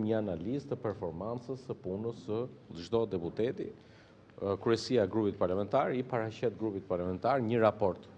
një analizë të performancës së punës së çdo deputeti. Kryesia e grupit parlamentar i paraqet grupit parlamentar një raport.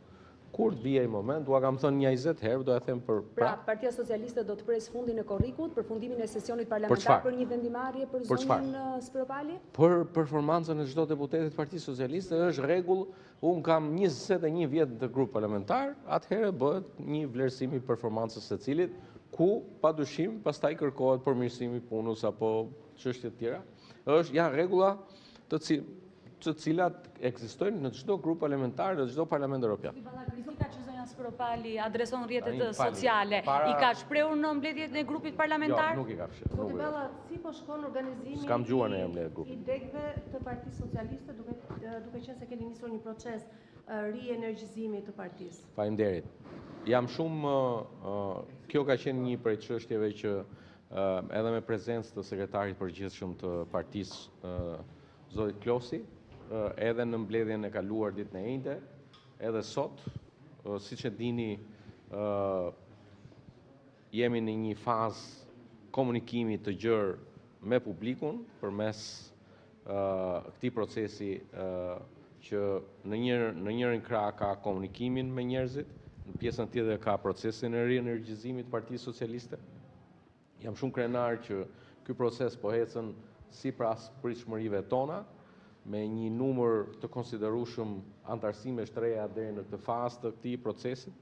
Kur të vijë ai moment, dua kam thënë një 20 herë, do ja them për Pra, Partia Socialiste do të pres fundin e korrikut për fundimin e sesionit parlamentar për një vendimarrje për zonën Spropali? Për performancën e çdo deputeti të Partisë Socialiste është rregull. Unë kam 21 vjet në grup parlamentar, atëherë bëhet një vlerësim i performancës së cilit, ku padyshim pastaj kërkohet përmirësimi i punës apo çështje të tjera. Janë rregulla të cilat ekzistojnë në çdo grup parlamentar, në çdo parlament evropian. Kritika që zonja Spropali adreson rrjetet sociale, i ka shprehur në mbledhjet e grupit parlamentar? Jo, nuk i ka shprehur. Zoti Bella, si po shkon organizimi S'kam gjuar në mbledhjet e grupit. I degëve të Partisë Socialiste, duke qenë se keni nisur një proces rienergjizimi të partisë? Faleminderit. Jam shumë kjo ka qenë një prej çështjeve që edhe me prezencë të sekretarit përgjithshëm të partisë zotit Klosi, edhe në mbledhjen e kaluar ditën e njëjtë, edhe sot, siç e dini, jemi në një fazë komunikimi të gjerë me publikun përmes këtij procesi që në njërin krah ka komunikimin me njerëzit, në pjesën tjetër ka procesin e rienergjizimit të Partisë Socialiste. Jam shumë krenar që ky proces po ecën sipas pritshmërive tona, me një numër të konsiderueshëm antarësimesh të reja deri në këtë fazë të këtij procesi.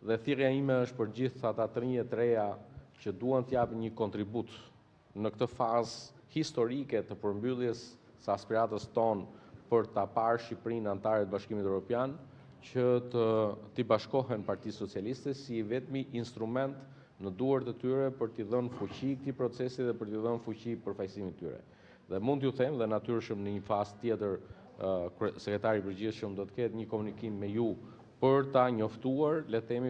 Dhe thirrja ime është për gjithë ata të rinjët të reja që duan të japin një kontribut në këtë fazë historike të përmbylljes së aspiratës tonë për ta parë Shqipërinë antare të Bashkimit Evropian, që t'i bashkohen Partisë Socialiste si vetmi instrument në duart e tyre për t'i dhënë fuqi këtij procesi dhe për t'i dhënë fuqi përfaqësimit tyre. Dhe mund t'ju them, dhe natyrshëm në një fazë tjetër, sekretari i përgjithshëm do të ketë një komunikim me ju për ta njoftuar, le të themi,